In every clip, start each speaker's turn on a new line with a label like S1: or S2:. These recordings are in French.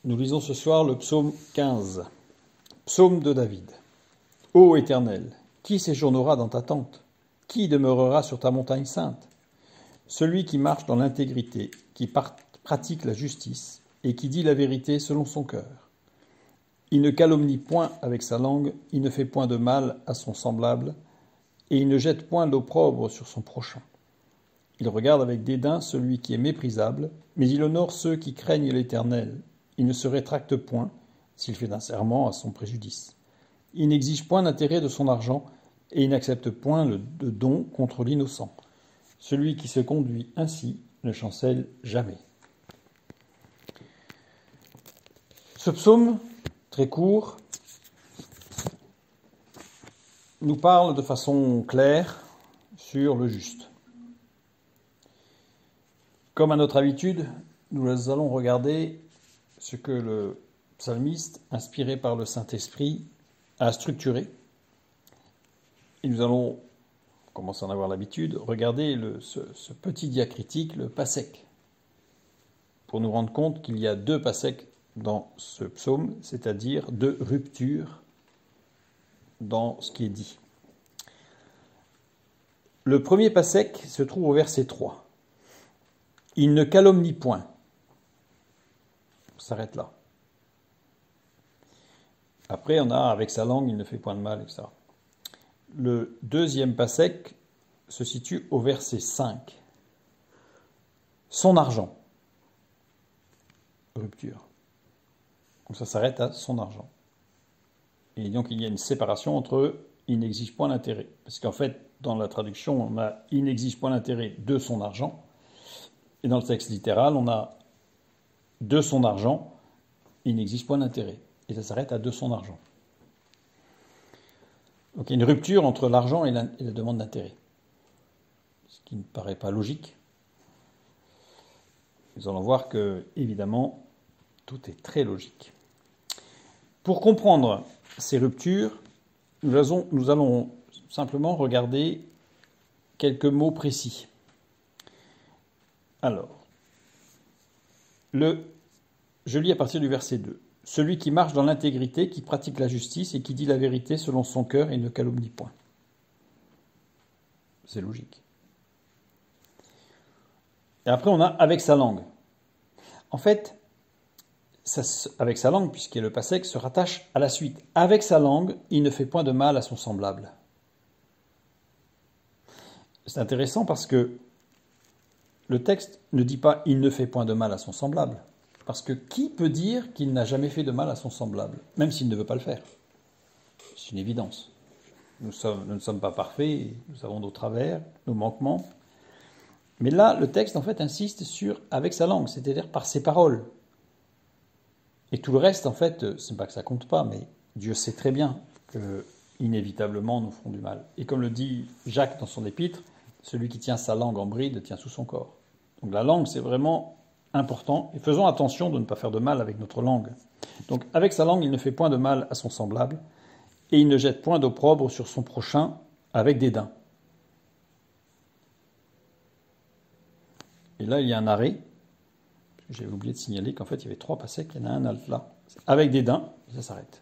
S1: Nous lisons ce soir le psaume 15, psaume de David. Ô Éternel, qui séjournera dans ta tente? Qui demeurera sur ta montagne sainte? Celui qui marche dans l'intégrité, qui pratique la justice et qui dit la vérité selon son cœur. Il ne calomnie point avec sa langue, il ne fait point de mal à son semblable, et il ne jette point l'opprobre sur son prochain. Il regarde avec dédain celui qui est méprisable, mais il honore ceux qui craignent l'Éternel. Il ne se rétracte point s'il fait un serment à son préjudice. Il n'exige point d'intérêt de son argent, et il n'accepte point de don contre l'innocent. Celui qui se conduit ainsi ne chancelle jamais. Ce psaume, très court, nous parle de façon claire sur le juste. Comme à notre habitude, nous allons regarder ce que le psalmiste, inspiré par le Saint-Esprit, a structuré. Et nous allons, on commence à en avoir l'habitude, regarder ce petit diacritique, le pasek, pour nous rendre compte qu'il y a deux paseks dans ce psaume, c'est-à-dire deux ruptures dans ce qui est dit. Le premier pasek se trouve au verset 3. Il ne calomnie point. On s'arrête là. Après, on a avec sa langue, il ne fait point de mal, etc. Le deuxième pasek se situe au verset 5. Son argent. Rupture. Donc ça s'arrête à son argent. Et donc il y a une séparation entre il n'exige point d'intérêt. Parce qu'en fait, dans la traduction, on a il n'exige point d'intérêt de son argent. Et dans le texte littéral, on a de son argent, il n'exige point d'intérêt. Et ça s'arrête à de son argent. Donc il y a une rupture entre l'argent et la demande d'intérêt. Ce qui ne paraît pas logique. Nous allons voir que, évidemment, tout est très logique. Pour comprendre ces ruptures, nous allons simplement regarder quelques mots précis. Alors, je lis à partir du verset 2. Celui qui marche dans l'intégrité, qui pratique la justice et qui dit la vérité selon son cœur et ne calomnie point. C'est logique. Et après, on a avec sa langue. En fait, avec sa langue, puisqu'il y a le pasek, se rattache à la suite. Avec sa langue, il ne fait point de mal à son semblable. C'est intéressant parce que le texte ne dit pas « il ne fait point de mal à son semblable ». Parce que qui peut dire qu'il n'a jamais fait de mal à son semblable, même s'il ne veut pas le faire? C'est une évidence. Nous ne sommes pas parfaits, nous avons nos travers, nos manquements. Mais là, le texte, en fait, insiste sur « avec sa langue », c'est-à-dire par ses paroles. Et tout le reste, en fait, c'est pas que ça compte pas, mais Dieu sait très bien que, inévitablement, nous ferons du mal. Et comme le dit Jacques dans son épître, celui qui tient sa langue en bride tient sous son corps. Donc la langue, c'est vraiment important. Et faisons attention de ne pas faire de mal avec notre langue. Donc avec sa langue, il ne fait point de mal à son semblable, et il ne jette point d'opprobre sur son prochain avec dédain. Et là, il y a un arrêt. J'avais oublié de signaler qu'en fait, il y avait trois paseks, il y en a un alt là. Avec dédain, ça s'arrête.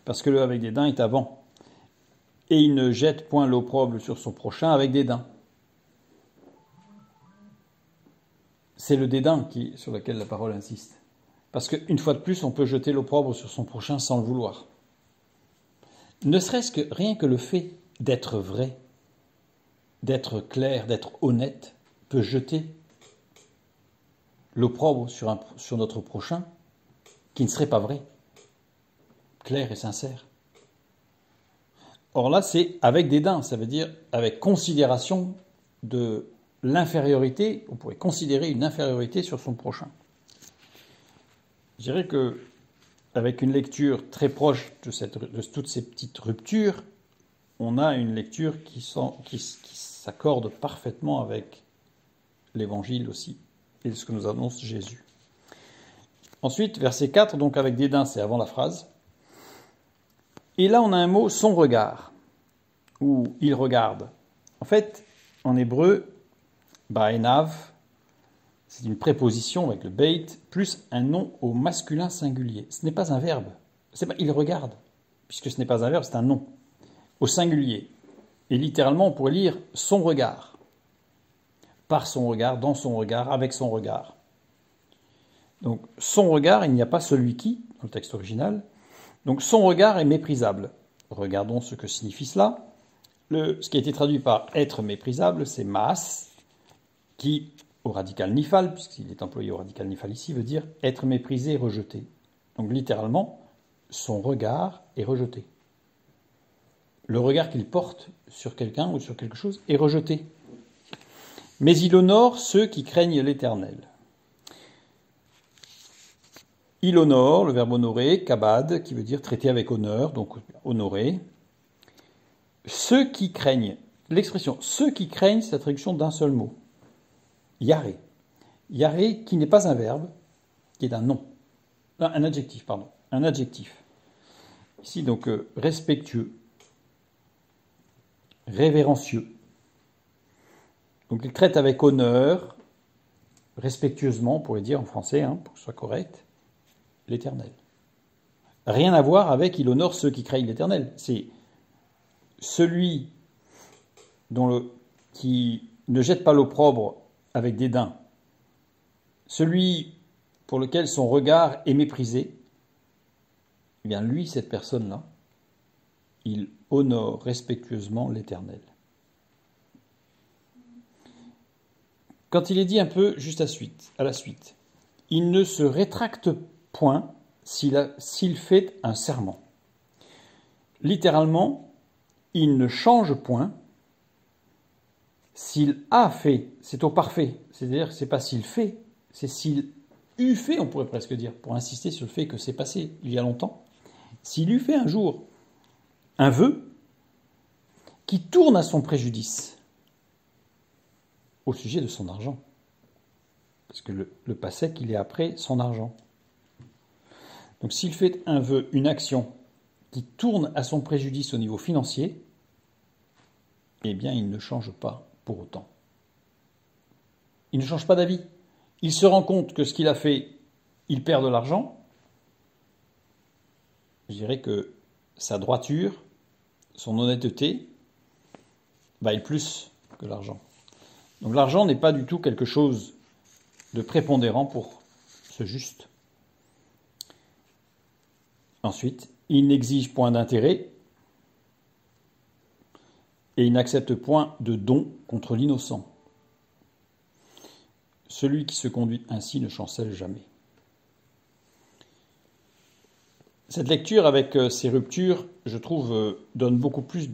S1: Parce que le avec dédain est avant. Et il ne jette point l'opprobre sur son prochain avec dédain. C'est le dédain sur lequel la parole insiste. Parce qu'une fois de plus, on peut jeter l'opprobre sur son prochain sans le vouloir. Ne serait-ce que rien que le fait d'être vrai, d'être clair, d'être honnête, peut jeter l'opprobre sur notre prochain qui ne serait pas vrai, clair et sincère. Or là, c'est avec dédain, ça veut dire avec considération de l'infériorité, on pourrait considérer une infériorité sur son prochain. Je dirais que, avec une lecture très proche de toutes ces petites ruptures, on a une lecture qui s'accorde parfaitement avec l'Évangile aussi, et ce que nous annonce Jésus. Ensuite, verset 4, donc avec dédain, c'est avant la phrase. Et là, on a un mot, son regard, ou il regarde. En fait, en hébreu, ba'enav, C'est une préposition avec le beit plus un nom au masculin singulier. Ce n'est pas un verbe. Il regarde, puisque ce n'est pas un verbe, c'est un nom au singulier. Et littéralement, on pourrait lire son regard. Par son regard, dans son regard, avec son regard. Donc son regard, il n'y a pas celui qui, dans le texte original. Donc son regard est méprisable. Regardons ce que signifie cela. Ce qui a été traduit par être méprisable, c'est maas, qui, au radical nifal, puisqu'il est employé au radical nifal ici, veut dire être méprisé et rejeté. Donc littéralement, son regard est rejeté. Le regard qu'il porte sur quelqu'un ou sur quelque chose est rejeté. Mais il honore ceux qui craignent l'Éternel. Il honore, le verbe honorer, kabad, qui veut dire traiter avec honneur, donc honorer. Ceux qui craignent, l'expression ceux qui craignent, c'est la traduction d'un seul mot. Yaré. Yaré, qui n'est pas un verbe, qui est un nom. Un adjectif, pardon. Un adjectif. Ici, donc, respectueux, révérencieux. Donc, il traite avec honneur, respectueusement, on pourrait dire en français, pour que ce soit correct, l'Éternel. Rien à voir avec il honore ceux qui craignent l'Éternel. C'est celui qui ne jette pas l'opprobre avec dédain, celui pour lequel son regard est méprisé, eh bien lui, cette personne-là, il honore respectueusement l'Éternel. Quand il est dit un peu juste à la suite, il ne se rétracte point s'il fait un serment. Littéralement, il ne change point s'il a fait, c'est au parfait. C'est-à-dire que ce n'est pas s'il fait, c'est s'il eut fait, on pourrait presque dire, pour insister sur le fait que c'est passé il y a longtemps. S'il eut fait un jour un vœu qui tourne à son préjudice au sujet de son argent. Parce que le passé qu'il est après son argent. Donc s'il fait un vœu, une action qui tourne à son préjudice au niveau financier, eh bien il ne change pas pour autant. Il ne change pas d'avis. Il se rend compte que ce qu'il a fait, il perd de l'argent. Je dirais que sa droiture, son honnêteté, vaille plus que l'argent. Donc l'argent n'est pas du tout quelque chose de prépondérant pour ce juste. Ensuite, il n'exige point d'intérêt et il n'accepte point de don contre l'innocent. Celui qui se conduit ainsi ne chancelle jamais. Cette lecture avec ces ruptures, je trouve, donne beaucoup plus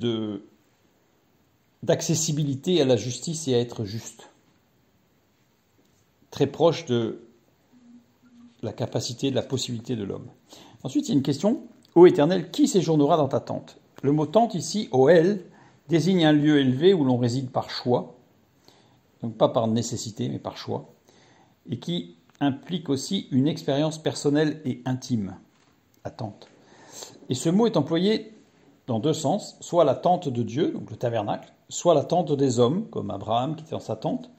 S1: d'accessibilité à la justice et à être juste. Très proche de la capacité, de la possibilité de l'homme. Ensuite, il y a une question. Ô Éternel, qui séjournera dans ta tente? Le mot tente ici, Oel, désigne un lieu élevé où l'on réside par choix, donc pas par nécessité, mais par choix, et qui implique aussi une expérience personnelle et intime, la tente. Et ce mot est employé dans deux sens, soit la tente de Dieu, donc le tabernacle, soit la tente des hommes, comme Abraham qui était dans sa tente.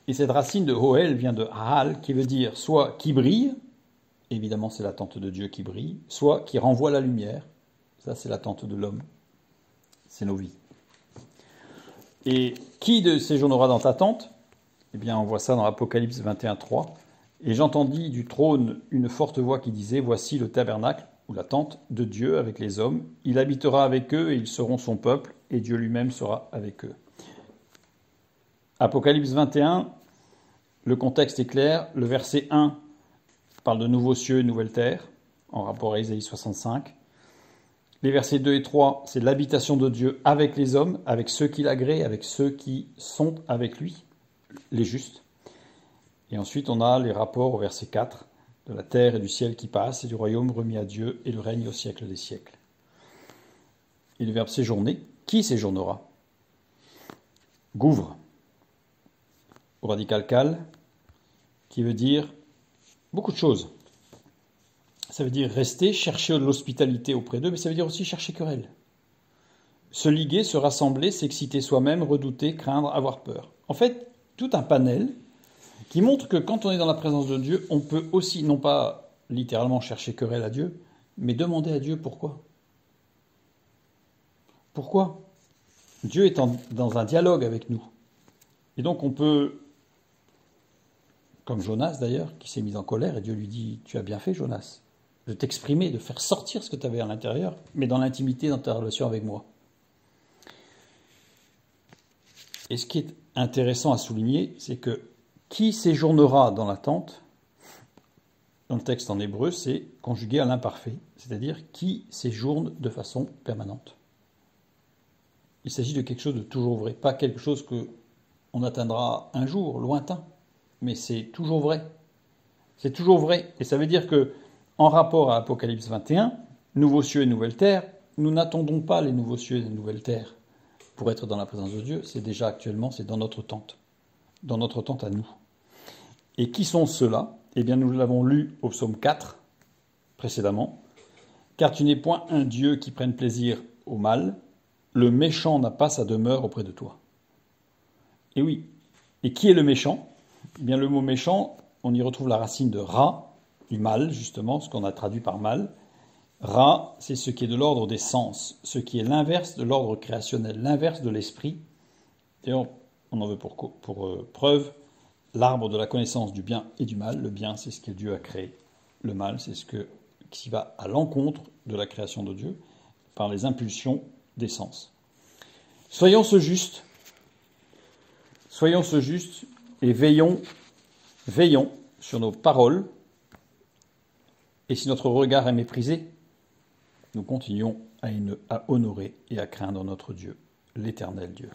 S1: Et cette racine de Oel vient de Ahal, qui veut dire soit qui brille, évidemment c'est la tente de Dieu qui brille, soit qui renvoie la lumière, ça c'est la tente de l'homme, c'est nos vies. Et qui séjournera dans ta tente? Eh bien on voit ça dans Apocalypse 21:3. Et j'entendis du trône une forte voix qui disait, voici le tabernacle, ou la tente de Dieu avec les hommes, il habitera avec eux et ils seront son peuple, et Dieu lui-même sera avec eux. Apocalypse 21, le contexte est clair, le verset 1 parle de nouveaux cieux et nouvelle terre, en rapport à Isaïe 65. Les versets 2 et 3, c'est l'habitation de Dieu avec les hommes, avec ceux qui l'agréent, avec ceux qui sont avec lui, les justes. Et ensuite, on a les rapports au verset 4, de la terre et du ciel qui passent, et du royaume remis à Dieu, et le règne au siècle des siècles. Et le verbe séjourner, qui séjournera? Gouvrent, au radical cal, qui veut dire beaucoup de choses. Ça veut dire rester, chercher de l'hospitalité auprès d'eux, mais ça veut dire aussi chercher querelle. Se liguer, se rassembler, s'exciter soi-même, redouter, craindre, avoir peur. En fait, tout un panel qui montre que quand on est dans la présence de Dieu, on peut aussi, non pas littéralement chercher querelle à Dieu, mais demander à Dieu pourquoi. Pourquoi? Dieu est dans un dialogue avec nous. Et donc on peut, comme Jonas d'ailleurs, qui s'est mis en colère, et Dieu lui dit, tu as bien fait Jonas, de t'exprimer, de faire sortir ce que tu avais à l'intérieur, mais dans l'intimité, dans ta relation avec moi. Et ce qui est intéressant à souligner, c'est que qui séjournera dans la tente, dans le texte en hébreu, c'est conjugué à l'imparfait, c'est-à-dire qui séjourne de façon permanente. Il s'agit de quelque chose de toujours vrai, pas quelque chose qu'on atteindra un jour, lointain, mais c'est toujours vrai. C'est toujours vrai. Et ça veut dire que, en rapport à Apocalypse 21, nouveaux cieux et nouvelle terre, nous n'attendons pas les nouveaux cieux et les nouvelles terres pour être dans la présence de Dieu. C'est déjà actuellement, c'est dans notre tente à nous. Et qui sont ceux-là? Eh bien, nous l'avons lu au psaume 4 précédemment. Car tu n'es point un Dieu qui prenne plaisir au mal, le méchant n'a pas sa demeure auprès de toi. Et oui. Et qui est le méchant? Eh bien, le mot méchant, on y retrouve la racine de ra, du mal, justement, ce qu'on a traduit par mal. Ra, c'est ce qui est de l'ordre des sens, ce qui est l'inverse de l'ordre créationnel, l'inverse de l'esprit. D'ailleurs, on en veut pour preuve l'arbre de la connaissance du bien et du mal. Le bien, c'est ce que Dieu a créé. Le mal, c'est ce qui va à l'encontre de la création de Dieu par les impulsions des sens. Soyons ce juste et veillons sur nos paroles. Et si notre regard est méprisé, nous continuons à honorer et à craindre notre Dieu, l'Éternel Dieu.